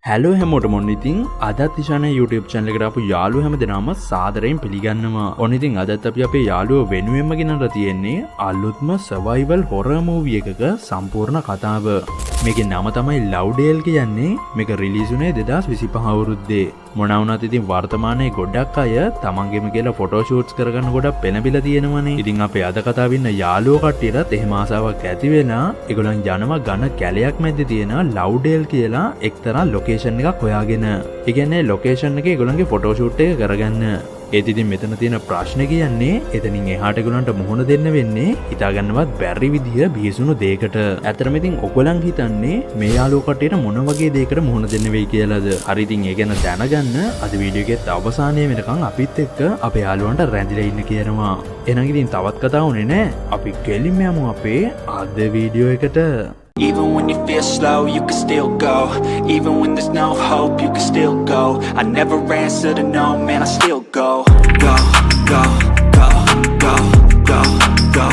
Hello හැමෝටම ඔන්න ඉතින් අදත් ඉෂානේ YouTube channel එකට ආපු යාළුවෝ හැමදෙනාම සාදරයෙන් පිළිගන්නවා. ඔන්න ඉතින් අදත් අපි අපේ යාළුවෝ වෙනුවෙන්ම ගෙනල්ලා තියෙන්නේ අලුත්ම survival horror movie එකක සම්පූර්ණ කතාව. මේකේ නම තමයි ලව්ඩේල් කියන්නේ. මේක රිලීස් වුණේ 2025 අවුරුද්දේ. මොනවා වුණත් ඉතින් වර්තමානයේ ගොඩක් අය තමන්ගේම කියලා ෆොටෝ ෂූට්ස් කරගන්න ගොඩක් පෙළඹිලා තියෙනවනේ. ඉතින් අපේ අද කතාව ඉන්න යාළුවෝ කට්ටියටත් එහෙම ආසාවක් ඇති වෙලා ඒගොල්ලන් යනවා ඝන කැලයක් මැද්දේ තියෙන ලව්ඩේල් කියලා එක්තරා ලොකේෂන් එකක් හොයාගෙන. ඒ කියන්නේ ලොකේෂන් එකේ ඒගොල්ලන්ගේ ෆොටෝ ෂූට් එක කරගන්න. ඒත් ඉතින් මෙතන තියෙන ප්‍රශ්නේ කියන්නේ එතනින් එහාට ඒගොල්ලන්ට මුහුණ දෙන්න වෙන්නේ හිතාගන්නවත් බැරි විදිය බිහිසුණු දෙයකට. ඇත්තටම ඉතින් ඔයගොල්ලන් හිතන්නේ මේ යාළුවෝ කට්ටියට මොන වගේ දෙයකට මුහුණ දෙන්න වෙයි කියලාද? හරි ඉතින් ඒ ගැන දැනගන්න අද වීඩියෝ එකේ අවසානයේ වෙනකන් අපිත් එක්ක අපේ යාළුවන්ට රැඳිලා ඉන්න කියනවා. එහෙනම් ඉතින් තවත් කතා වුණේ නැහැ. අපි කෙලින්ම යමු අපේ අද වීඩියෝ එකට. Even when you feel slow, you can still go. Even when there's no hope, you can still go. I never answer to no, man, I still go. Go, go, go, go, go, go.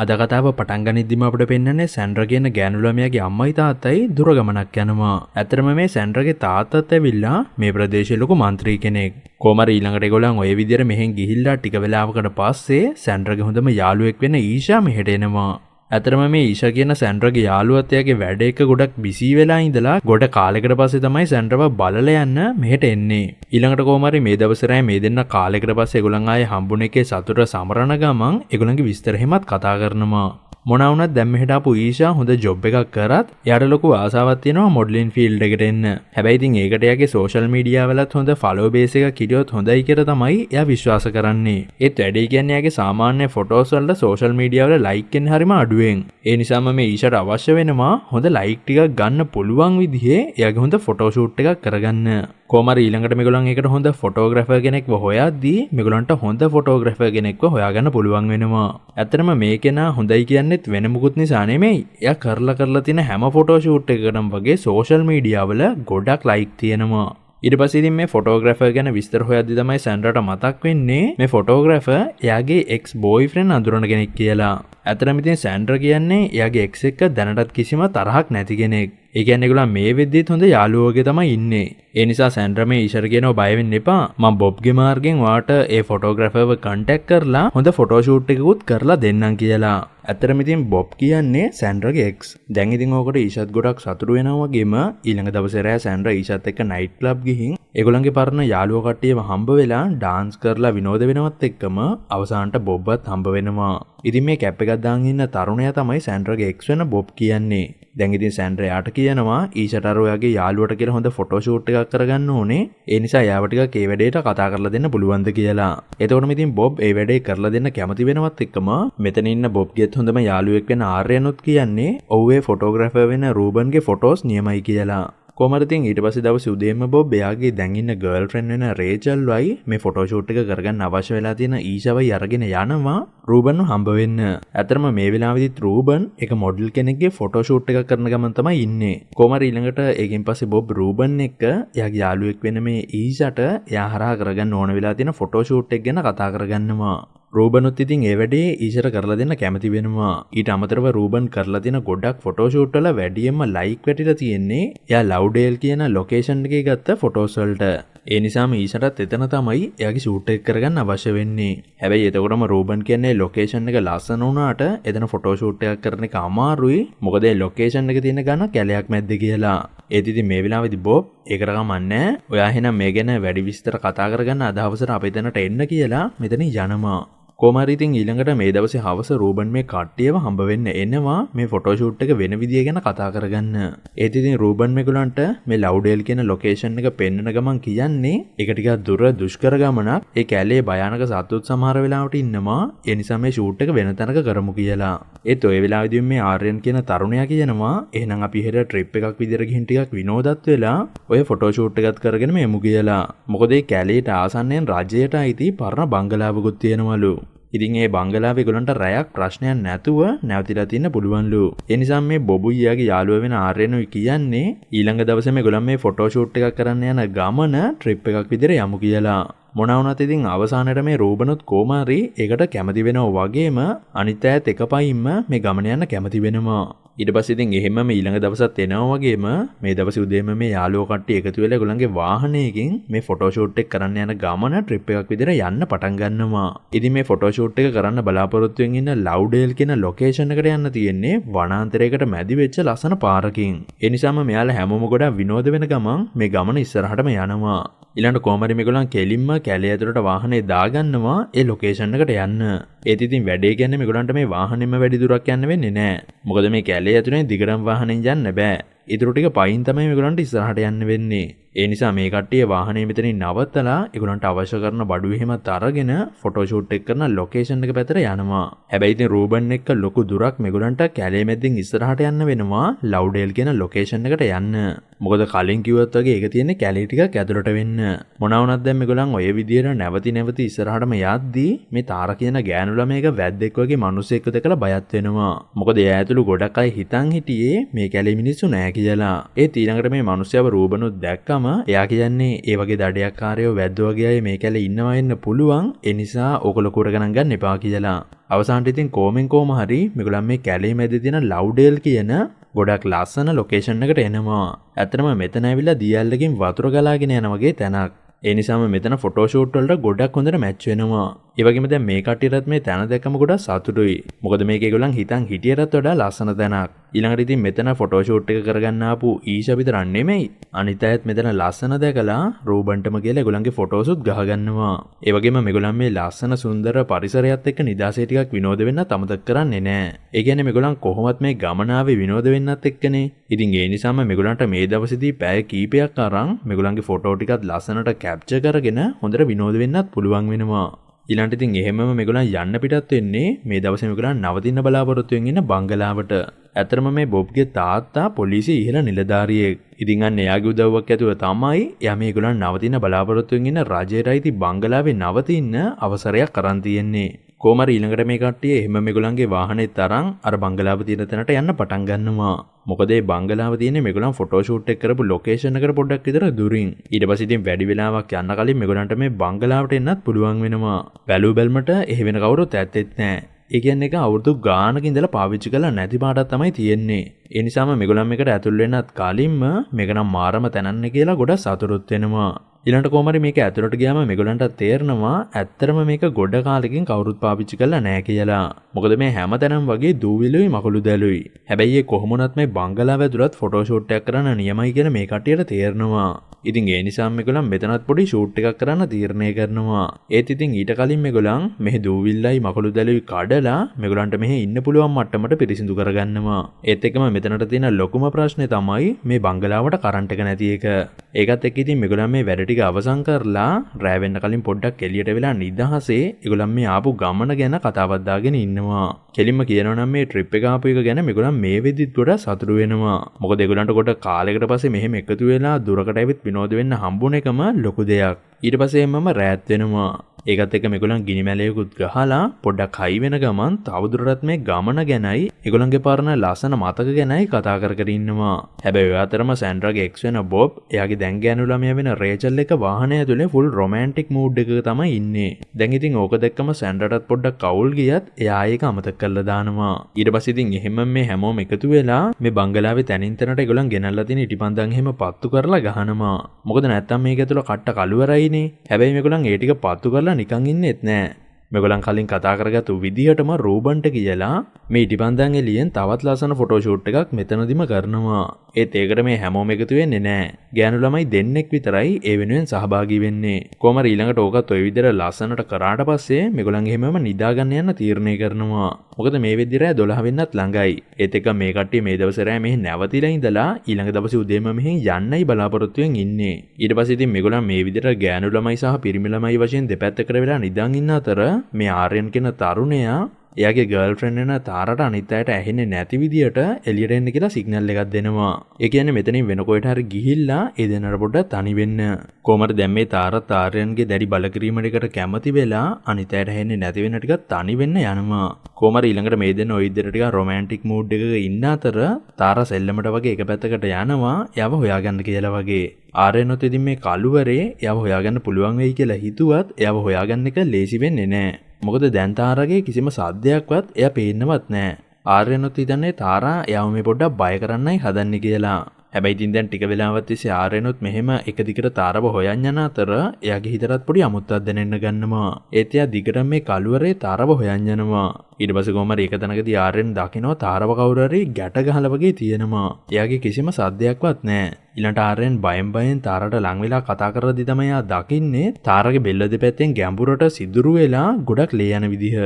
අද කතාව පටන් ගනිද්දිම අපිට පෙන්වන්නේ Sandra කියන ගෑනු ළමයාගේ අම්මයි තාත්තයි දුර ගමනක් යනවා. ඇත්තටම මේ සැන්ඩ්‍රාගේ තාත්තත් ඇවිල්ලා මේ ප්‍රදේශයේ ලොකු മന്ത്രി කෙනෙක්. කොහමද ඊළඟට ඒගොල්ලන් ඔය විදිහට මෙහෙන් ගිහිල්ලා ටික වෙලාවකට පස්සේ සැන්ඩ්‍රාගේ හොඳම යාළුවෙක් වෙන ඊෂා මෙහෙට එනවා. ඇතරම මේ ඊෂා කියන සැන්ඩ්‍රාගේ යාළුවත් එයාගේ වැඩ එක ගොඩක් බිසි වෙලා ඉඳලා ගොඩ කාලයකට පස්සේ තමයි සැන්ඩ්‍රාව බලලා යන්න මෙහෙට එන්නේ. ඊළඟට කොහොම හරි මේ දවස් රෑ මේ දෙන්න කාලයකට පස්සේ ඒගොල්ලන් ආයේ හම්බුන එකේ සතුට සමරන ගමන් ඒගොල්ලන්ගේ විස්තර හැමත් කතා කරනවා. මොනවා වුණත් දැන් මෙහෙට ආපු ඊෂා හොඳ ජොබ් එකක් කරත් එයාට ලොකු ආසාවක් තියෙනවා මොඩලින් ෆීල්ඩ් එකට එන්න. හැබැයි ඉතින් ඒකට එයාගේ සෝෂල් මීඩියා වලත් හොඳ ෆලෝ බේස් එකක් හිටියොත් හොඳයි කියලා තමයි එයා විශ්වාස කරන්නේ. ඒත් වැඩේ කියන්නේ එයාගේ සාමාන්‍ය ෆොටෝස් වලට සෝෂල් මීඩියා වල ලයික් එන්න හරිම අඩුවෙන්. ඒ නිසාම මේ ඊෂාට අවශ්‍ය වෙනවා හොඳ ලයික් ටිකක් ගන්න පුළුවන් විදිහේ එයාගේ හොඳ ෆොටෝ ෂූට් එකක් කරගන්න. කොහමද ඊළඟට මේගොල්ලන් ඒකට හොඳ ෆොටෝග්‍රැෆර් කෙනෙක්ව හොයද්දී මේගොල්ලන්ට හොඳ ෆොටෝග්‍රැෆර් කෙනෙක්ව හොයාගන්න පුළුවන් වෙනවා. ඇත්තටම මේ කෙනා හොඳයි කියන්නේත් වෙන මොකුත් නිසා නෙමෙයි. එයා කරලා තියෙන හැම ෆොටෝ ෂූට් එකකටම වගේ සෝෂල් මීඩියා වල ගොඩක් ලයික් තියෙනවා. ඊට පස්සේ ඉතින් මේ ෆොටෝග්‍රැෆර් ගැන විස්තර හොයද්දී තමයි සැන්ඩ්‍රාට මතක් වෙන්නේ මේ ෆොටෝග්‍රැෆර් එයාගේ එක්ස් බෝයිෆ්‍රෙන්ඩ් අඳුරන කෙනෙක් කියලා. ඇත්තටම ඉතින් සැන්ඩ්‍රා කියන්නේ එයාගේ එක්ස් එක්ක දැනටත් කිසිම තරහක් නැති කෙනෙක්. ඒ කියන්නේ ඒගොල්ලන් මේ වෙද්දිත් හොඳ යාළුවෝ වගේ තමයි ඉන්නේ. ඒ නිසා සැන්ඩ්‍රා මේ ඊෂාට කියනවා බය වෙන්න එපා. මම බොබ්ගේ මාර්ගෙන් ඔයාට ඒ ෆොටෝග්‍රැෆර්ව කන්ටැක්ට් කරලා හොඳ ෆොටෝ ෂූට් එකකුත් කරලා දෙන්නම් කියලා. ඇත්තටම ඉතින් බොබ් කියන්නේ සැන්ඩ්‍රාගේ එක්ස්. දැන් ඉතින් ඕකට ඊෂාත් ගොඩක් සතුටු වෙනවා වගේම ඊළඟ දවසේ රෑ සැන්ඩ්‍රා ඊෂාත් එක්ක නයිට් ක්ලබ් ගිහින් ඒගොල්ලන්ගේ පරණ යාළුවෝ කට්ටියව හම්බ වෙලා ඩාන්ස් කරලා විනෝද වෙනවත් එක්කම අවසානට බොබ්වත් හම්බ වෙනවා. ඉතින් මේ කැප් එකක් දාන් ඉන්න තරුණයා තමයි සැන්ඩ්‍රාගේ එක්ස් වෙන බොබ් කියන්නේ. දැන් ඉතින් සැන්ඩ්‍රා යාට කියනවා ඊෂාට අර ඔයාගේ යාළුවට කියලා හොඳ ෆොටෝ ෂූට් එකක් කරගන්න ඕනේ. ඒ නිසා යාව ටිකක් ඒ වැඩේට කතා කරලා දෙන්න පුළුවන්ද කියලා. එතකොටම ඉතින් බොබ් ඒ වැඩේ කරලා දෙන්න කැමති වෙනවත් එක්කම මෙතන ඉන්න බොබ්ගෙත් හොඳම යාළුවෙක් වෙන ආර්යනුත් කියන්නේ ඔව් ඒ ෆොටෝග්‍රැෆර් වෙන රූබන්ගේ ෆොටෝස් නියමයි කියලා. කොහමද ඉතින් ඊට පස්සේ දවසේ උදේම බොබ් එයාගේ දැන් ඉන්න ගර්ල්ෆ්‍රෙන්ඩ් වෙන රේචල් වයි මේ ෆොටෝ ෂූට් එක කරගන්න අවශ්‍ය වෙලා තියෙන ඊෂාවයි අරගෙන යනවා රූබන්ව හම්බ වෙන්න. ඇත්තටම මේ වෙලාවෙදිත් රූබන් එක මොඩල් කෙනෙක්ගේ ෆොටෝ ෂූට් එකක් කරන ගමන් තමයි ඉන්නේ. කොහමද ඊළඟට ඒකෙන් පස්සේ බොබ් රූබන් එක්ක එයාගේ යාළුවෙක් වෙන මේ ඊෂාට එයා හරහා කරගන්න ඕන වෙලා තියෙන ෆොටෝ ෂූට් එක ගැන කතා කරගන්නවා. රූබනුත් ඉතින් ඒ වැඩේ ඊෂාට කරලා දෙන්න කැමති වෙනවා. ඊට අමතරව රූබන් කරලා තියෙන ගොඩක් ෆොටෝ ෂූට් වල වැඩියෙන්ම ලයික් වැටිලා තියෙන්නේ එයා ලව්ඩේල් කියන ලොකේෂන් එකේ ගත්ත ෆොටෝස් වලට. ඒ නිසාම ඊෂාටත් එතන තමයි එයාගේ ෂූට් එක කරගන්න අවශ්‍ය වෙන්නේ. හැබැයි එතකොටම රූබන් කියන්නේ ලොකේෂන් එක ලස්සන වුණාට එතන ෆොටෝ ෂූට් එකක් කරන එක අමාරුයි. මොකද ඒ ලොකේෂන් එක තියෙන ගාන කැලයක් මැද්ද කියලා. ඒත් ඉතින් මේ වෙලාවේදී බොබ් ඒකට කමන්නේ. ඔයා එහෙනම් මේ ගැන වැඩි විස්තර කතා කරගන්න අද හවසට අපේ තැනට එන්න කියලා මෙතන යනවා. කොහමද ඉතින් ඊළඟට මේ දවසේ හවස රූබන් මේ කට්ටියව හම්බ වෙන්න එනවා මේ ෆොටෝ ෂූට් එක වෙන විදිය ගැන කතා කරගන්න. ඒත් ඉතින් රූබන් මේගොල්ලන්ට මේ ලව්ඩේල් කියන ලොකේෂන් එක පෙන්වන ගමන් කියන්නේ ඒක ටිකක් දුර දුෂ්කර ගමනක්. ඒ කැලේ භයානක සතුත් සමහර වෙලාවට ඉන්නවා. ඒ නිසා මේ ෂූට් එක වෙන තැනක කරමු කියලා. ඒත් ඔය වෙලාවෙදී මේ ආර්යන් කියන තරුණයා කියනවා එහෙනම් අපි හෙට ට්‍රිප් එකක් විදියට ගිහින් ටිකක් විනෝදත් වෙලා ඔය ෆොටෝ ෂූට් එකත් කරගෙන මෙමු කියලා. මොකද මේ කැලේට ආසන්නයෙන් රජයට අයිති පරණ බංගලාවකුත් තියෙනවලු. ඉතින් ඒ බංගලාවේ ඒගොල්ලන්ට රැයක් ප්‍රශ්නයක් නැතුව නැවතිලා තින්න පුළුවන්ලු. ඒ නිසා මේ බොබුයියාගේ යාළුවා වෙන ආර්යනුයි කියන්නේ ඊළඟ දවසේ මේගොල්ලන් මේ ෆොටෝ ෂූට් එකක් කරන්න යන ගමන ට්‍රිප් එකක් විදියට යමු කියලා. මොන වුණත් ඉතින් අවසානයේ මේ රූබනුත් කොමාරි ඒකට කැමති වෙනවා වගේම අනිත් අයත් එකපයින්ම මේ ගමන යන්න කැමති වෙනවා. ඊට පස්සේ ඉතින් එහෙමම ඊළඟ දවසත් එනවා වගේම මේ දවසේ උදේම මේ යාළුවෝ කට්ටිය එකතු වෙලා ඒගොල්ලන්ගේ වාහනයකින් මේ ෆොටෝ ෂූට් එක කරන්න යන ගමන ට්‍රිප් එකක් විදිහට යන්න පටන් ගන්නවා. ඉතින් මේ ෆොටෝ ෂූට් එක කරන්න බලාපොරොත්තු වෙමින් ඉන්න ලව්ඩේල් කියන ලොකේෂන් එකට යන්න තියෙන්නේ වනාන්තරයකට මැදි වෙච්ච ලස්සන පාරකින්. ඒ නිසාම මෙයාලා හැමෝම ගොඩක් විනෝද වෙන ගමන් මේ ගමන ඉස්සරහටම යනවා. ඊළඟට කොහමරි මේගොල්ලන් කෙලින්ම කැලේ ඇතුළට වාහනේ දාගන්නවා ඒ ලොකේෂන් එකට යන්න. ඒත් ඉතින් වැඩේ කියන්නේ මේගොල්ලන්ට මේ වාහනේම වැඩි දුරක් යන්න වෙන්නේ නැහැ. මොකද මේ කැලේ ඇතුලේ දිගටම වාහනෙන් යන්න බෑ. ඊටු ටික පයින් තමයි මේගොල්ලන්ට ඉස්සරහට යන්න වෙන්නේ. ඒ නිසා මේ කට්ටිය වාහනේ මෙතනින් නවත්තලා ඒගොල්ලන්ට අවශ්‍ය කරන බඩු එහෙමත් අරගෙන ෆොටෝ ෂූට් එක කරන ලොකේෂන් එක පැත්තට යනවා. හැබැයි ඉතින් රූබන් එක්ක ලොකු දුරක් මේගොල්ලන්ට කැලේ මැද්දෙන් ඉස්සරහට යන්න වෙනවා ලව්ඩේල් කියන ලොකේෂන් එකට යන්න. මොකද කලින් කිව්වත් වගේ ඒක තියෙන්නේ කැලේ ටිකක් ඇතුළට වෙන්න. මොනවා වුණත් දැන් මේගොල්ලන් ඔය විදියට නැවති ඉස්සරහටම යද්දී මේ තාර කියන ගෑනු ළමයික වැද්දෙක් වගේ මිනිස්සෙක්ව දැකලා බයත් වෙනවා. මොකද එයා ඇතුළු ගොඩක් අය හිතන් හිටියේ මේ කැලේ මිනිස්සු නෑ කියලා. ඒ ඊළඟට මේ මිනිස්සයව රූබනුත් දැක්කම එයා කියන්නේ ඒ වගේ දඩයක්කාරයෝ වැද්දෝ වගේ අය මේ කැලේ ඉන්නවා වෙන්න පුළුවන්. ඒ නිසා ඕක ලොකුවට ගණන් ගන්න එපා කියලා. අවසානට ඉතින් කොහොම හරි මේගොල්ලන් මේ කැලේ මැද තියෙන ලව්ඩේල් කියන ගොඩක් ලස්සන ලොකේෂන් එකට එනවා. ඇත්තටම මෙතන ඇවිල්ලා දියැලකින් වතුර ගලාගෙන යන වගේ තැනක්. ඒ නිසාම මෙතන ෆොටෝ ෂූට් වලට ගොඩක් හොඳට මැච් වෙනවා. ඒ වගේම දැන් මේ කට්ටියටත් මේ තැන දැක්කම ගොඩක් සතුටුයි. මොකද මේක ඒගොල්ලන් හිතන් හිටියටත් වඩා ලස්සන තැනක්. ඊළඟට ඉතින් මෙතන ෆොටෝ ෂූට් එක කරගන්න ආපු ඊෂා විතරක් නෙමෙයි. අනිත් අයත් මෙතන ලස්සන දැකලා රූබන්ටම කියලා ඒගොල්ලන්ගේ ෆොටෝසුත් ගහගන්නවා. ඒ වගේම මේගොල්ලන් මේ ලස්සන සුන්දර පරිසරයත් එක්ක නිදාසේ ටිකක් විනෝද වෙන්නත් අමතක කරන්නේ නැහැ. ඒ කියන්නේ මේගොල්ලන් කොහොමත් මේ ගමන ආවේ විනෝද වෙන්නත් එක්කනේ. ඉතින් ඒ නිසාම මේගොල්ලන්ට මේ දවසේදී පැය කීපයක් අරන් මේගොල්ලන්ගේ ෆොටෝ ටිකත් ලස්සනට කැප්චර් කරගෙන හොඳට විනෝද වෙන්නත් පුළුවන් වෙනවා. ඊළඟට ඉතින් එහෙමම මේගොල්ලන් යන්න පිටත් වෙන්නේ මේ දවසේ මේගොල්ලන් නවතින්න බලාපොරොත්තු වෙමින් ඉන්න බංගලාවට. ඇත්තටම මේ බොබ්ගේ තාත්තා පොලිසිය ඉහළ නිලධාරියෙක්. ඉතින් අන්න එයාගේ උදව්වක් ඇතුව තමයි එයා මේගොල්ලන් නවතින්න බලාපොරොත්තු වෙමින් ඉන්න රජයට අයිති බංගලාවේ නවතින්න අවසරයක් අරන් තියෙන්නේ. කොහමරි ඊළඟට මේ කට්ටිය එහෙම මේගොල්ලන්ගේ වාහනේත් අරන් අර බංගලාව තියෙන තැනට යන්න පටන් ගන්නවා. මොකද මේ බංගලාව තියෙන්නේ මේගොල්ලන් ෆොටෝ ෂූට් එක කරපු ලොකේෂන් එකට පොඩ්ඩක් විතර දුරින්. ඊට පස්සේ ඉතින් වැඩි වෙලාවක් යන්න කලින් මේගොල්ලන්ට මේ බංගලාවට එන්නත් පුළුවන් වෙනවා. බැලු බැලමට එහෙ වෙන කවුරුත් ඇත්තෙත් නැහැ. ඒ කියන්නේ එක අවුරුදු ගානක ඉඳලා පාවිච්චි කරලා නැති පාටක් තමයි තියෙන්නේ. ඒ නිසාම මේගොල්ලන් මේකට ඇතුල් වෙන්නත් කලින්ම මේක නම් මාරම තැනන්නේ කියලා ගොඩක් සතුටුත් වෙනවා. ඊළඟට කොහමරි මේක ඇතුළට ගියාම මේගොල්ලන්ට තේරෙනවා ඇත්තටම මේක ගොඩ කාලෙකින් කවුරුත් පාවිච්චි කරලා නැහැ කියලා. මොකද මේ හැම තැනම වගේ දූවිලුයි මකුළු දැලුයි. හැබැයි ඒ කොහොමුණත් මේ බංගලාව ඇතුළත් ෆොටෝ ෂූට් එකක් කරන්න නියමයි කියලා මේ කට්ටියට තේරෙනවා. ඉතින් ඒ නිසා මේගොල්ලන් මෙතනත් පොඩි ෂූට් එකක් කරන්න තීරණය කරනවා. ඒත් ඉතින් ඊට කලින් මේගොල්ලන් මෙහි දූවිල්ලයි මකුළු දැලුයි කඩලා මේගොල්ලන්ට මෙහි ඉන්න පුළුවන් මට්ටමට පිරිසිදු කරගන්නවා. ඒත් එක්කම මෙතනට තියෙන ලොකුම ප්‍රශ්නේ තමයි මේ බංගලාවට කරන්ට් එක නැති එක. ඒකත් එක්ක ඉතින් මේගොල්ලන් මේ වැඩ අවසන් කරලා රෑ වෙන්න කලින් පොඩ්ඩක් එළියට වෙලා නිදහසේ ඒගොල්ලන් මේ ආපු ගමන ගැන කතාවක් දාගෙන ඉන්නවා. කෙලින්ම කියනවා නම් මේ ට්‍රිප් එක ආපු එක ගැන මේගොල්ලන් මේ වෙද්දිත් ගොඩක් සතුටු වෙනවා. මොකද ඒගොල්ලන්ට කොට කාලයකට පස්සේ මෙහෙම එකතු වෙලා දුරකට ඇවිත් විනෝද වෙන්න හම්බුන එකම ලොකු දෙයක්. ඊට පස්සේ මම රෑත් වෙනවා. ඒකත් එක්ක මේගොල්ලන් ගිනි මැලයකුත් ගහලා පොඩ්ඩක් හයි වෙන ගමන් තවදුරටත් මේ ගමන ගැනයි ඒගොල්ලන්ගේ පරණ ලස්සන මතක ගැනයි කතා කර කර ඉන්නවා. හැබැයි ඔය අතරම සැන්ඩ්‍රාගේ එක්ස් වෙන බොබ් එයාගේ දැන් ගෑනු ළමයා වෙන රේචල් එක වාහනය ඇතුලේ ෆුල් රොමැන්ටික් මූඩ් එකක තමයි ඉන්නේ. දැන් ඉතින් ඕක දැක්කම සැන්ඩ්‍රාටත් පොඩ්ඩක් කවුල් ගියත් එයා ඒක අමතක කරලා දානවා. ඊට පස්සේ ඉතින් එහෙම මේ හැමෝම එකතු වෙලා මේ බංගලාවේ තනින් තැනට ඒගොල්ලන් ගෙනල්ලා තියෙන ඉටිපන්දන් එහෙම පත්තු කරලා ගහනවා. මොකද නැත්තම් මේක ඇතුළ කට්ට කළුවරයිනේ. හැබැයි මේගොල්ලන් ඒ ටික පත්තු කරලා නිකන් ඉන්නෙත් නෑ. මේගොල්ලන් කලින් කතා කරගත්තු විදිහටම රූබන්ට කියලා මේ ඉටිපන්දන් එළියෙන් තවත් ලස්සන ෆොටෝ ෂූට් එකක් මෙතනදිම කරනවා. ඒත් ඒකට මේ හැමෝම එකතු වෙන්නේ නැහැ. ගෑනු ළමයි දෙන්නෙක් විතරයි ඒ වෙනුවෙන් සහභාගී වෙන්නේ. කොහමද ඊළඟට ඕකත් ඔය විදිහට ලස්සනට කරාට පස්සේ මේගොල්ලන් එහෙමම නිදා ගන්න යන්න තීරණය කරනවා. මොකද මේ වෙද්දි රෑ 12 වෙන්නත් ළඟයි. ඒත් එක මේ කට්ටිය මේ දවසේ රෑ මෙහි නැවතිලා ඉඳලා ඊළඟ දවසේ උදේම මෙහි යන්නයි බලාපොරොත්තු වෙමින් ඉන්නේ. ඊට පස්සේ ඉතින් මේගොල්ලන් මේ විදිහට ගෑනු ළමයි සහ පිරිමි ළමයි වශයෙන් දෙපැත්තකට වෙලා නිදාන් ඉන්න අතර මේ ආර්යන් කියන තරුණයා එයාගේ ගර්ල්ෆ්‍රෙන්ඩ් වෙන තාරට අනිත් අයට ඇහෙන්නේ නැති විදියට එළියට එන්න කියලා සිග්නල් එකක් දෙනවා. ඒ කියන්නේ මෙතනින් වෙන කොහෙට හරි ගිහිල්ලා ඒ දෙන්නට පොඩ්ඩක් තනි වෙන්න. කොහමද දැන් මේ තාරත් ආර්යන්ගේ දැඩි බලකිරීමකට කැමති වෙලා අනිත් අයට ඇහෙන්නේ නැති වෙන ටික තනි වෙන්න යනවා. කොහමද ඊළඟට මේ දෙන්න ওই විදියට ටික රොමැන්ටික් මූඩ් එකක ඉන්න අතර තාර සෙල්ලමට වගේ එක පැත්තකට යනවා. යව හොයාගන්න කියලා වගේ. ආර්යනොත් ඉතින් මේ කළුවරේ එයාව හොයාගන්න පුළුවන් වෙයි කියලා හිතුවත් එයාව හොයාගන්න එක ලේසි වෙන්නේ නැහැ. මොකද දැන් තාරාගේ කිසිම සාධ්‍යයක්වත් එයා පේන්නවත් නැහැ. ආර්යනොත් හිතන්නේ තාරා එයාව මේ පොඩ්ඩක් බය කරන්නයි හදන්නේ කියලා. හැබැයි ඉතින් දැන් ටික වෙලාවක් තිස්සේ ආර්යනොත් මෙහෙම එක දිගට තාරව හොයන් යන අතර එයාගේ හිතටත් පොඩි අමුත්තක් දැනෙන්න ගන්නවා. ඒත් එයා දිගටම මේ කළුවරේ තාරව හොයන් යනවා. ඊට පස්සේ කොහමද ඒක තැනකදී ආර්යන් දකිනවා තාරව කවුරු හරි ගැට ගහලා වගේ තියෙනවා. එයාගේ කිසිම සද්දයක්වත් නැහැ. ඊළඟට ආර්යන් බයෙන් තාරට ලං වෙලා කතා කරද්දි තමයි එයා දකින්නේ තාරගේ බෙල්ල දෙපැත්තෙන් ගැඹුරට සිදුරු වෙලා ගොඩක් ලේ යන විදිහ.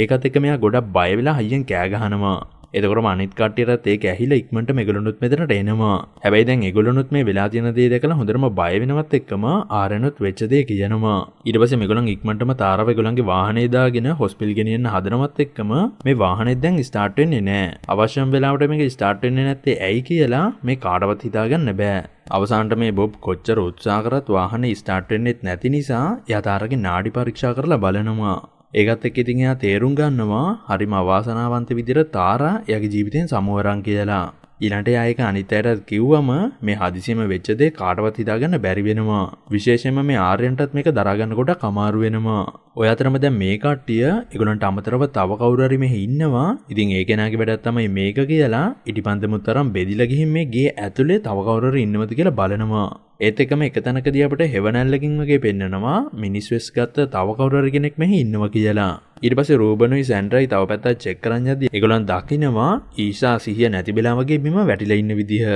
ඒකත් එක්ක මෙයා ගොඩක් බය වෙලා හයියෙන් කෑ ගහනවා. එතකොටම අනිත් කට්ටියටත් ඒක ඇහිලා ඉක්මනට මේගොල්ලොනුත් මෙතනට එනවා. හැබැයි දැන් ඒගොල්ලොනුත් මේ වෙලා තියෙන දේ දැකලා හොඳටම බය වෙනවත් එක්කම ආරෙනුත් වෙච්ච දේ කියනවා. ඊට පස්සේ මේගොල්ලන් ඉක්මනටම තාරව ඒගොල්ලන්ගේ වාහනේ දාගෙන හොස්පිටල් ගෙනියන්න හදනවත් එක්කම මේ වාහනේ දැන් ස්ටාර්ට් වෙන්නේ නැහැ. අවශ්‍යම වෙලාවට මේක ස්ටාර්ට් වෙන්නේ නැත්තේ ඇයි කියලා මේ කාටවත් හිතාගන්න බෑ. අවසානට මේ බොබ් කොච්චර උත්සාහ කරත් වාහනේ ස්ටාර්ට් වෙන්නේ නැති නිසා එයා තාරගේ නාඩි පරීක්ෂා කරලා බලනවා. ඒකත් එක්ක ඉතින් එයා තේරුම් ගන්නවා හරිම අවාසනාවන්ත විදිහට තාරා එයාගේ ජීවිතෙන් සමුවරන් කියලා. ඊළඟට එයා ඒක අනිත් අයටත් කිව්වම මේ හදිසියෙම වෙච්ච දේ කාටවත් හිතාගන්න බැරි වෙනවා. විශේෂයෙන්ම මේ ආර්යන්ටත් මේක දරා ගන්න කොට අමාරු වෙනවා. ඔය අතරම දැන් මේ කට්ටිය ඒගොල්ලන්ට අමතරව තව කවුරු හරි මෙහි ඉන්නවා. ඉතින් ඒ කෙනාගේ වැඩක් තමයි මේක කියලා ඉටිපන්දමුත් තරම් බෙදිලා ගිහින් මේ ගේ ඇතුලේ තව කවුරු හරි ඉන්නවද කියලා බලනවා. ඒත් එකම එක තැනකදී අපිට හෙවණැල්ලකින් වගේ පෙන්නනවා මිනිස් වෙස් ගත්ත තව කවුරු හරි කෙනෙක් මෙහි ඉන්නවා කියලා. ඊට පස්සේ රූබනුයි සැන්ඩ්‍රයි තව පැත්තක් චෙක් කරන් යද්දි ඒගොල්ලන් දකිනවා ඊෂා සිහිය නැති වෙලා වගේ බිම වැටිලා ඉන්න විදිහ.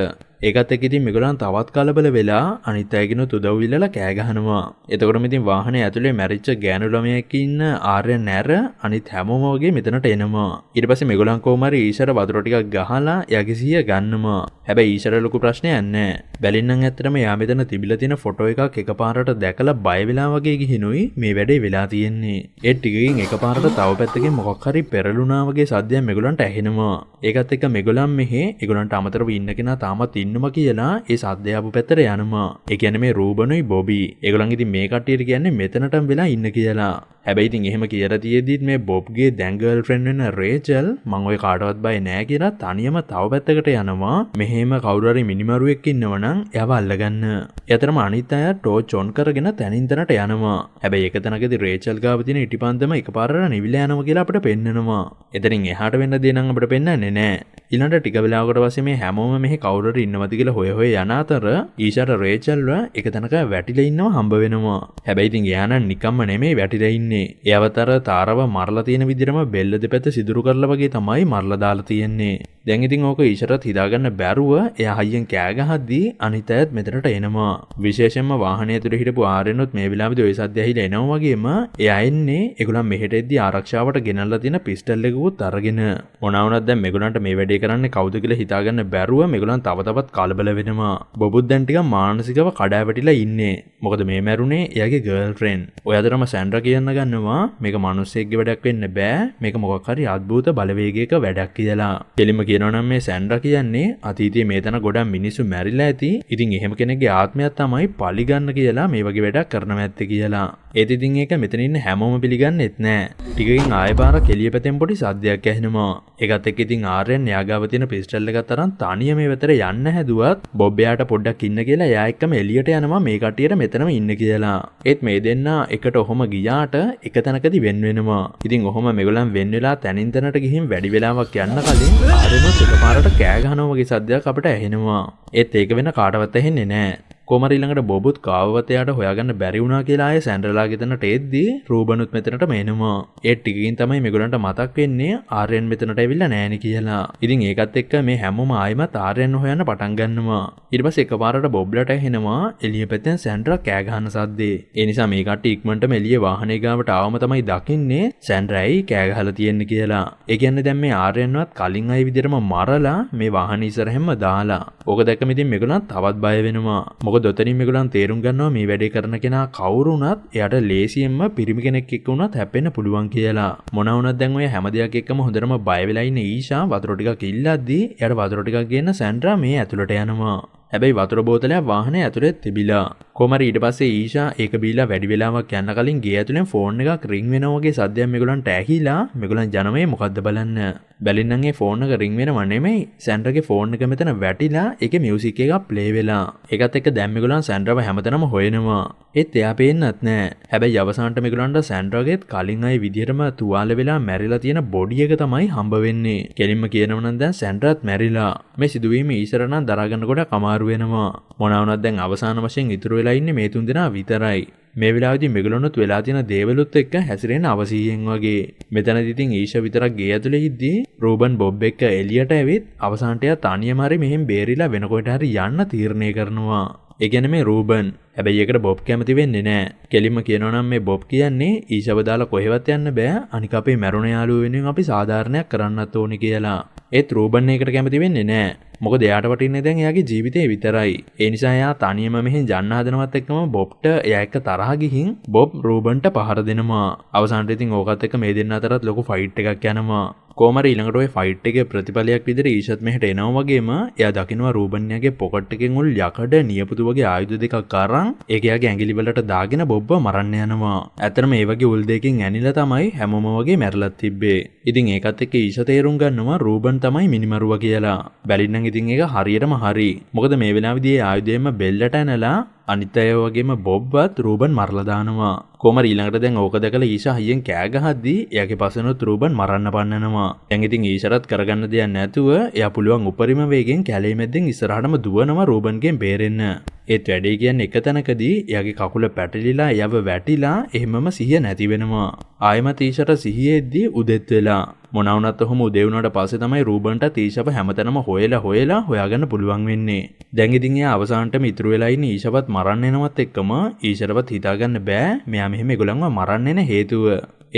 ඒකත් එක්ක ඉතින් මේගොල්ලන් තවත් කලබල වෙලා අනිත් අයගෙනුත් උදව් ඉල්ලලා කෑ ගහනවා. එතකොටම ඉතින් වාහනේ ඇතුලේ මැරිච්ච ගෑනු ළමයෙක් ඉන්න ආර්යන් නැර අනිත් හැමෝම වගේ මෙතනට එනවා. ඊට පස්සේ මේගොල්ලන් කොහොම හරි ඊෂාට වතුර ටිකක් ගහලා එයාගේ සිහිය ගන්නවා. හැබැයි ඊෂාට ලොකු ප්‍රශ්නයක් නැහැ. බැලින්නම් ඇත්තටම එයා මෙතන තිබිලා තියෙන ෆොටෝ එකක් එකපාරට දැකලා බය වෙලා වගේ ගිහිනුයි මේ වැඩේ වෙලා තියෙන්නේ. ඒ ටිකකින් එකපාරට තව පැත්තකින් මොකක් හරි පෙරළුණා වගේ සද්දයක් මේගොල්ලන්ට ඇහෙනවා. ඒකත් එක්ක මේගොල්ලන් මෙහි ඒගොල්ලන්ට අමතරව ඉන්න කෙනා තාමත් ඉන්නවා කියලා ඒ සද්දය ආපු පැත්තට යනවා. ඒ කියන්නේ මේ රූබනුයි බොබි. ඒගොල්ලන් ඉතින් මේ කට්ටියට කියන්නේ මෙතනටම වෙලා ඉන්න කියලා. හැබැයි ඉතින් එහෙම කියලා තියෙද්දිත් මේ බොබ්ගේ දැන් ගර්ල්ෆ්‍රෙන්ඩ් වෙන රේචල් මං ඔය කාටවත් බය නෑ කියලා තනියම තව පැත්තකට යනවා. මෙහෙම කවුරු හරි මිනිමරුවෙක් ඉන්නවනම් එයාව අල්ලගන්න. එයාතරම අනිත් අය ටෝච් ඔන් කරගෙන තනින් තනට යනවා. හැබැයි එක තැනකදී රේචල් ගාව තියෙන ඉටිපන්දම එකපාරට නිවිලා යනවා කියලා අපිට පෙන්නනවා. එතනින් එහාට වෙන්න දේ නම් අපිට පෙන්නන්නේ නෑ. ඊළඟට ටික වෙලාවකට පස්සේ මේ හැමෝම මෙහි කවුරු හරි ඉන්නවද කියලා හොය යන අතර ඊෂාට රේචල්ව එක තැනක වැටිලා ඉන්නව හම්බ වෙනවා. හැබැයි ඉතින් එයා නම් නිකම්ම නෙමෙයි වැටිලා ඉන්නේ. එයාවතර තාරව මරලා තියෙන විදිහටම බෙල්ල දෙපැත්ත සිදුරු කරලා වගේ තමයි මරලා දාලා තියෙන්නේ. දැන් ඉතින් ඕක ඊෂාටත් හිතාගන්න බැරුව එයා හයියෙන් කෑ ගහද්දී අනිත් අයත් මෙතනට එනවා. විශේෂයෙන්ම වාහනය ඇතුලේ හිටපු ආර්යනොත් මේ වෙලාවේදී ওই සද්ද ඇහිලා එනවා වගේම එයා එන්නේ ඒගොල්ලන් මෙහෙට එද්දී ආරක්ෂාවට ගෙනල්ලා තියෙන පිස්ටල් එකකුත් අරගෙන. මොනවා වුණත් දැන් මේගොල්ලන්ට මේ වැඩේ කරන්නේ කවුද කියලා හිතාගන්න බැරුව මේගොල්ලන් තව තවත් කලබල වෙනවා. බොබුත් දැන් ටිකක් මානසිකව කඩා වැටිලා ඉන්නේ. මොකද මේ මැරුණේ එයාගේ ගර්ල්ෆ්‍රෙන්ඩ්. ඔය අතරම සැන්ඩ්‍රා කියන්න ගන්නවා මේක මිනිස්සෙක්ගේ වැඩක් වෙන්න බෑ. මේක මොකක් හරි අద్භූත බලවේගයක වැඩක් කියලා. එලිම කියනවා නම් මේ සැන්ඩ්‍රා කියන්නේ අතීතයේ මේ තන ගොඩක් මිනිස්සු මැරිලා ඇති. ඉතින් එහෙම කෙනෙක්ගේ ආත්මයක් තමයි පලිගන්න කියලා මේ වගේ වැඩක් කරනවා ඇත්තේ කියලා. ඒත් ඉතින් ඒක මෙතන ඉන්න හැමෝම පිළිගන්නෙත් නෑ. ටිකකින් ආයෙ පාරක් එළිය පැතෙන් පොඩි සද්දයක් ඇහෙනවා. ඒකත් එක්ක ඉතින් ආර්යන් යාගාව තියෙන පිස්ටල් එකත් අරන් තනියම මේ වෙතර යන්න හැදුවත් බොබ් එයාට පොඩ්ඩක් ඉන්න කියලා එයා එක්කම එළියට යනවා මේ කට්ටියට මෙතනම ඉන්න කියලා. ඒත් මේ දෙන්නා එකට ඔහොම ගියාට එක තැනකදී වෙන් වෙනවා. ඉතින් ඔහොම මේගොල්ලන් වෙන් වෙලා තනින් තැනට ගිහින් වැඩි වෙලාවක් යන්න කලින් ආර්යනොත් එකපාරට කෑ ගහනවා වගේ සද්දයක් අපිට ඇහෙනවා. ඒත් ඒක වෙන කාටවත් ඇහෙන්නේ නෑ. කොමරි ළඟට බොබුත් කාවවත් එයාට හොයාගන්න බැරි වුණා කියලා ආයේ සැන්ඩ්‍රලාගේ තැනට එද්දී රූබනුත් මෙතනට එනවා. ඒ ටිකකින් තමයි මේගොල්ලන්ට මතක් වෙන්නේ ආර්යන් මෙතනට ඇවිල්ලා නෑනේ කියලා. ඉතින් ඒකත් එක්ක මේ හැමෝම ආයෙමත් ආර්යන් හොයන්න පටන් ගන්නවා. ඊට පස්සේ එකපාරට බොබ්ලට ඇහෙනවා එළිය පැත්තෙන් සැන්ඩ්‍රා කෑ ගහන සද්දේ. ඒ නිසා මේ කට්ටිය ඉක්මනටම එළිය වාහනේ ගාවට ආවම තමයි දකින්නේ සැන්ඩ්‍රායි කෑ ගහලා තියෙන්නේ කියලා. ඒ කියන්නේ දැන් මේ ආර්යන්වත් කලින් අය විදිහටම මරලා මේ වාහනේ ඉස්සරහෙන්ම දාලා. ඕක දැක්කම ඉතින් මේගොල්ලන් තවත් බය වෙනවා. දොතනින් මේගොල්ලන් තේරුම් ගන්නවා මේ වැඩේ කරන කෙනා කවුරු වුණත් එයාට ලේසියෙන්ම පිරිමි කෙනෙක් එක්ක වුණත් හැප්පෙන්න පුළුවන් කියලා. මොනවා වුණත් දැන් ඔය හැම දෙයක් එක්කම හොඳටම බය වෙලා ඉන්න ඊෂා වතුර ටිකක් ඉල්ලද්දී එයාට වතුර ටිකක් ගේන්න සැන්ඩ්‍රා මේ ඇතුළට යනවා. හැබැයි වතුර බෝතලයක් වාහනේ ඇතුලේ තිබිලා. කොහමරි ඊට පස්සේ ඊෂා ඒක බීලා වැඩි වෙලාවක් යන්න කලින් ගේ ඇතුලෙන් ෆෝන් එකක් රින් වෙනවා වගේ සද්දයක් මේගොල්ලන්ට ඇහිලා මේගොල්ලන් ජනමේ මොකද්ද බලන්න බැලින්නන්ගේ ෆෝන් එක රින් වෙනව නෙමෙයි සැන්ඩ්‍රගේ ෆෝන් එක මෙතන වැටිලා ඒකේ මියුසික් එකක් ප්ලේ වෙලා ඒකත් එක්ක දැන් මේගොල්ලන් සැන්ඩ්‍රව හැමතැනම හොයනවා ඒත් එයා පේන්නත් නෑ හැබැයි අවසානට මේගොල්ලන්ට සැන්ඩ්‍රගෙත් කලින් අය විදිහටම තුවාල වෙලා මැරිලා තියෙන බොඩි එක තමයි හම්බ වෙන්නේ කෙලින්ම කියනව නම් දැන් සැන්ඩ්‍රත් මැරිලා මේ සිදුවීම ඊසර නම් දරා ගන්න කොට අමාරු වෙනවා මොනවා වුණත් දැන් අවසාන වශයෙන් ඉතුරු වෙලා ඉන්නේ මේ තුන් දෙනා විතරයි මේ වෙලාවේදී මෙගලොනුත් වෙලා තියෙන දේවලුත් එක්ක හැසිරෙන අවසියෙන් වගේ මෙතනදී ඉතින් ඊෂා විතරක් ගේ ඇතුලේ ඉද්දී රූබන් බොබ් එක්ක එළියට ඇවිත් අවසානට යා තනියම හරි මෙහෙන් බේරිලා වෙන කොහෙට හරි යන්න තීරණය කරනවා ඒ කියන්නේ මේ රූබන් හැබැයි ඒකට බොබ් කැමති වෙන්නේ නැහැ. කෙලින්ම කියනවා නම් මේ බොබ් කියන්නේ ඊෂාව දාලා කොහෙවත් යන්න බෑ. අනික අපේ මැරුණ යාළුවෝ වෙනුවෙන් අපි සාධාරණයක් කරන්නත් ඕනේ කියලා. ඒත් රූබන් ඒකට කැමති වෙන්නේ නැහැ. මොකද එයාට වටින්නේ දැන් එයාගේ ජීවිතේ විතරයි. ඒ නිසා එයා තනියම මෙහෙන් යන්න හදනවත් එක්කම බොබ්ට එයා එක්ක තරහ ගිහින් බොබ් රූබන්ට පහර දෙනවා. අවසානට ඉතින් ඕකත් එක්ක මේ දෙන්න අතරත් ලොකු ෆයිට් එකක් යනවා. කොහමරි ඊළඟට ওই ෆයිට් එකේ ප්‍රතිඵලයක් විදිහට ඊෂත් මෙහෙට එනවා වගේම එයා දකින්නවා රූබන්යාගේ පොකට් එකෙන් උල් යකඩ නියපොතු වගේ ආයුධ දෙකක් අරන් ඒක එයාගේ ඇඟිලි වලට දාගෙන බොබ්ව මරන්න යනවා. ඇත්තටම මේ වගේ උල් දෙකකින් ඇනිලා තමයි හැමෝම වගේ මැරලා තිබ්බේ. ඉතින් ඒකත් එක්ක ඊෂ තේරුම් ගන්නවා රූබන් තමයි මිනිමරුවා කියලා. බැලින්නම් ඉතින් ඒක හරියටම හරි. මොකද මේ වෙලාවේදී ඒ ආයුධයෙන්ම බෙල්ලට ඇනලා අනිත් අය වගේම බොබ්වත් රූබන් මරලා දානවා. කොහමරි ඊළඟට දැන් ඕක දැකලා ඊෂා හයියෙන් කෑ ගහද්දී එයාගේ පස්සෙනුත් රූබන් මරන්න පන්නනවා. දැන් ඉතින් ඊෂාරත් කරගන්න දෙයක් නැතුව එයා පුළුවන් උපරිම වේගෙන් කැලේ මැද්දෙන් ඉස්සරහටම දුවනවා රූබන්ගෙන් බේරෙන්න. ඒත් වැඩේ කියන්නේ එක තැනකදී එයාගේ කකුල පැටලිලා එයාව වැටිලා එහෙමම සිහිය නැති වෙනවා. ආයෙමත් ඊෂාට සිහිය එද්දී උදෙත් වෙලා මොනවා වුණත් ඔහොම උදේ වුණාට පස්සේ තමයි රූබන්ට ඊෂාව හැමතැනම හොයලා හොයාගන්න පුළුවන් වෙන්නේ. දැන් ඉතින් එයා අවසානටම ඉතුරු වෙලා ඉන්නේ ඊෂාවත් මරන්න එනවත් එක්කම ඊෂාරවත් හිතාගන්න බෑ මෙයා මෙහෙම ඒගොල්ලන්ව මරන්න එන හේතුව.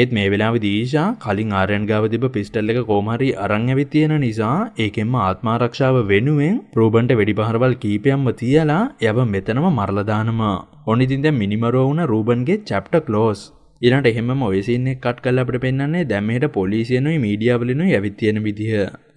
ඒත් මේ වෙලාවේදී ඊෂා කලින් ආර්යන් ගාව තිබ්බ පිස්ටල් එක කොහොම හරි අරන් ඇවිත් තියෙන නිසා ඒකෙන්ම ආත්මාරක්ෂාව වෙනුවෙන් රූබන්ට වෙඩි පහරවල් කීපයක්ම තියලා එයාව මෙතනම මරලා දානවා. ඔන්න ඉතින් දැන් මිනිමරුවා වුණ රූබන්ගේ chapter close. ඊළඟට එහෙමම ඔය සීන් එක කට් කරලා අපිට පෙන්නන්නේ දැන් මෙහෙට පොලිසියනොයි මීඩියා වලිනුයි ඇවිත් තියෙන විදිහ.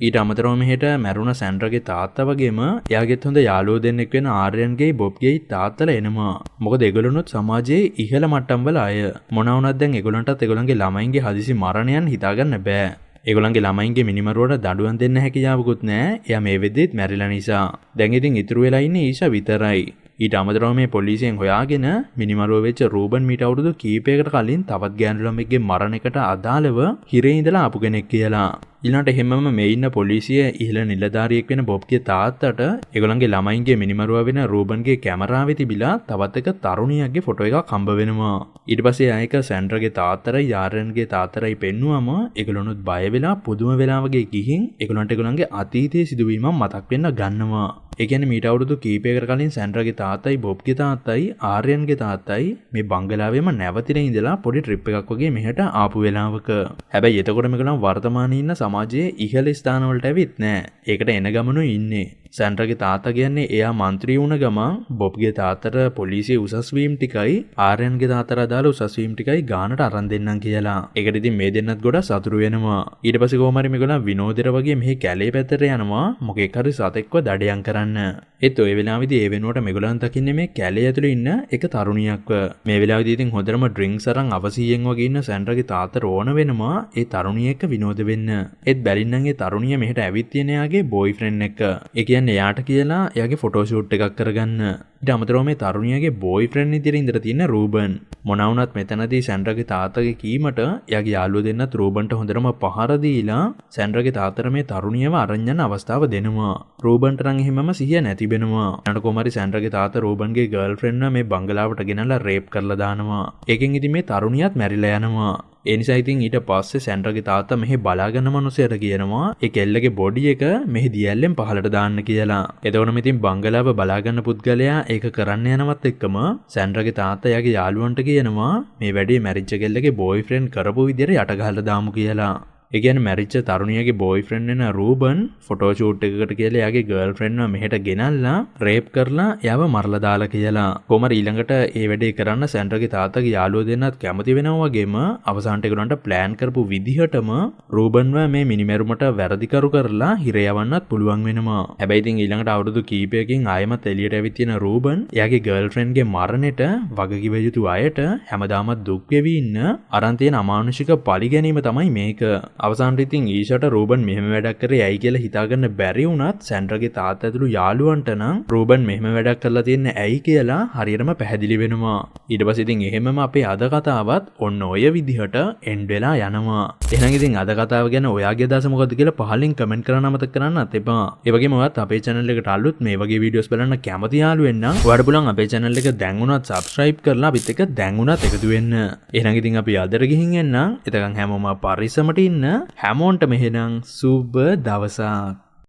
ඊට අමතරව මෙහෙට මැරුණ සැන්ඩ්‍රගේ තාත්තා වගේම එයාගෙත් හොඳ යාළුවෝ දෙන්නෙක් වෙන ආර්යන්ගේ බොබ්ගේ තාත්තලා එනවා. මොකද ඒගොල්ලොනුත් සමාජයේ ඉහළ මට්ටම් වල අය. මොනවා වුණත් දැන් ඒගොල්ලන්ටත් ඒගොල්ලන්ගේ ළමයින්ගේ හදිසි මරණයන් හිතාගන්න බෑ. ඒගොල්ලන්ගේ ළමයින්ගේ මිනිමරුවට දඬුවම් දෙන්න හැකියාවකුත් නැහැ. එයා මේ වෙද්දිත් මැරිලා නිසා. දැන් ඉතින් ඉතුරු වෙලා ඉන්නේ ඊෂා විතරයි. ඊට අමතරව මේ පොලිසියෙන් හොයාගෙන මිනිමරුව වෙච්ච රූබන් මීට අවුරුදු කීපයකට කලින් තවත් ගෑනු ළමෙක්ගේ මරණයකට අදාළව හිරේ ඉඳලා ආපු කෙනෙක් කියලා. ඊළඟට එහෙමම මේ ඉන්න පොලිසිය ඉහළ නිලධාරියෙක් වෙන බොබ්ගේ තාත්තට ඒගොල්ලන්ගේ ළමයින්ගේ මිනිමරුවා වෙන රූබන්ගේ කැමරාවේ තිබිලා තවත් එක තරුණියක්ගේ ෆොටෝ එකක් හම්බ වෙනවා. ඊට පස්සේ ආයක සැන්ඩ්‍රගේ තාත්තරයි යාරන්ගේ තාත්තරයි පෙන්නුවම ඒගොල්ලොනුත් බය වෙලා පුදුම වෙලා වගේ ගිහින් ඒගොල්ලන්ගේ අතීතයේ සිදුවීම් මතක් වෙන්න ගන්නවා. ඒ කියන්නේ මීට අවුරුදු කීපයකට කලින් සැන්ඩ්‍රගේ තාත්තයි බොබ්ගේ තාත්තයි ආර්යන්ගේ තාත්තයි මේ බංගලාවෙම නැවතිලා ඉඳලා පොඩි ට්‍රිප් එකක් වගේ මෙහෙට ආපු වෙලාවක. හැබැයි එතකොට මේගොල්ලන් වර්තමානයේ ඉන්න සමාජයේ ඉහළ ස්ථාන වලට ඇවිත් නෑ. ඒකට එන ගමනෝ ඉන්නේ. සැන්ඩ්‍රගේ තාත්තා කියන්නේ එයා മന്ത്രി වුණ ගමන් බොබ්ගේ තාත්තට පොලිසිය උසස් වීම ටිකයි ආර්යන්ගේ තාත්තට දාලා උසස් වීම ටිකයි ගානට අරන් දෙන්නම් කියලා. ඒකට ඉතින් මේ දෙන්නත් ගොඩක් සතුරු වෙනවා. ඊට පස්සේ කොහොම හරි මේගොල්ලන් විනෝදෙට වගේ මෙහි කැලේ පැත්තට යනවා මොකෙක් හරි සතෙක්ව දඩයන් කරන්න. ඒත් ඔය වෙලාවේදී ඒ වෙනුවට මේගොල්ලන් දකින්නේ මේ කැලේ ඇතුළේ ඉන්න එක තරුණියක්ව. මේ වෙලාවේදී ඉතින් හොඳටම ඩ්‍රින්ක්ස් අරන් අවසියෙන් වගේ ඉන්න සැන්ඩ්‍රගේ තාත්තට ඕන වෙනවා ඒ තරුණිය එක්ක විනෝද වෙන්න. ඒත් බැලින්නම් ඒ තරුණිය මෙහෙට ඇවිත් තියෙන එයාගේ බෝයිෆ්‍රෙන්ඩ් එක්ක. ඒ කියන්නේ එයාට කියලා එයාගේ ෆොටෝ ෂූට් එකක් කරගන්න. ඊට අමතරව මේ තරුණියගේ බෝයිෆ්‍රෙන්ඩ් විදියට ඉඳලා තියෙන රූබන්. මොනවා වුණත් මෙතනදී සැන්ඩ්‍රගේ තාත්තගේ කීමට එයාගේ යාළුවෝ දෙන්නත් රූබන්ට හොඳටම පහර දීලා සැන්ඩ්‍රගේ තාත්තට මේ තරුණියව අරන් යන අවස්ථාව දෙනවා. රූබන්ට නම් එහෙමම සිහිය නැති වෙනවා. ඊට කොහමරි සැන්ඩ්‍රගේ තාත්තා රූබන්ගේ ගර්ල්ෆ්‍රෙන්ඩ්ව මේ බංගලාවට ගෙනල්ලා රේප් කරලා දානවා. ඒකෙන් ඉතින් මේ තරුණියත් මැරිලා යනවා. ඒ නිසා ඉතින් ඊට පස්සේ සැන්ඩ්‍රගේ තාත්තා මෙහි බලාගන්න මනුස්සයට කියනවා ඒ කෙල්ලගේ බොඩි එක මෙහි දියැල්ලෙන් පහලට දාන්න කියලා. එතකොටම ඉතින් බංගලාව බලාගන්න පුද්ගලයා ඒක කරන්න යනවත් එක්කම සැන්ඩ්‍රගේ තාත්තා එයාගේ යාළුවන්ට කියනවා මේ වැඩේ මැරිච්ච කෙල්ලගේ බෝයිෆ්‍රෙන්ඩ් කරපු විදියට යට ගහලා දාමු කියලා. ඒ කියන්නේ මැරිච්ච තරුණියගේ බෝයිෆ්‍රෙන්ඩ් වෙන රූබන් ෆොටෝ ෂූට් එකකට කියලා එයාගේ ගර්ල්ෆ්‍රෙන්ඩ්ව මෙහෙට ගෙනල්ලා රේප් කරලා එයාව මරලා දාලා කියලා. කොහමද ඊළඟට ඒ වැඩේ කරන්න සැන්ඩ්‍රාගේ තාත්තගේ යාළුවෝ දෙන්නත් කැමති වෙනවා වගේම අවසානට ඒගොල්ලන්ට ප්ලෑන් කරපු විදිහටම රූබන්ව මේ මිනිමෙරුමට වැරදිකරු කරලා හිරේ යවන්නත් පුළුවන් වෙනවා. හැබැයි ඉතින් ඊළඟට අවුරුදු කීපයකින් ආයෙමත් එළියට ඇවිත් තියෙන රූබන් එයාගේ ගර්ල්ෆ්‍රෙන්ඩ්ගේ මරණයට වගකිව යුතු අයට හැමදාමත් දුක් වෙවි ඉන්න අරන් තියෙන අමානුෂික පරිගැනීම තමයි මේක. අවසානට ඉතින් ඊෂාට රූබන් මෙහෙම වැඩක් කරේ ඇයි කියලා හිතාගන්න බැරි වුණත් සැන්ඩ්‍රාගේ තාත්තා ඇතුළු යාළුවන්ට නම් රූබන් මෙහෙම වැඩක් කරලා තියන්නේ ඇයි කියලා හරියටම පැහැදිලි වෙනවා. ඊට පස්සේ ඉතින් එහෙමම අපේ අද කතාවත් ඔන්න ඔය විදිහට එන්ඩ් වෙලා යනවා. එහෙනම් ඉතින් අද කතාව ගැන ඔයාගේ අදහස මොකද්ද කියලා පහලින් කමෙන්ට් කරන්න අමතක කරන්නත් එපා. ඒ වගේම ඔයත් අපේ channel එකට අලුත් මේ වගේ වීඩියෝස් බලන්න කැමති යාළුවෙක් නම් ඔයාලට පුළුවන් අපේ channel එක දැන් උනත් subscribe කරලා අපිත් එක්ක දැන් උනත් එකතු වෙන්න. එහෙනම් ඉතින් අපි අදට ගිහින් එන්නම්. එතකන් හැමෝම පරිස්සමට ඉන්න. හැමෝන්ටම එහෙනම් සුබ දවසක්.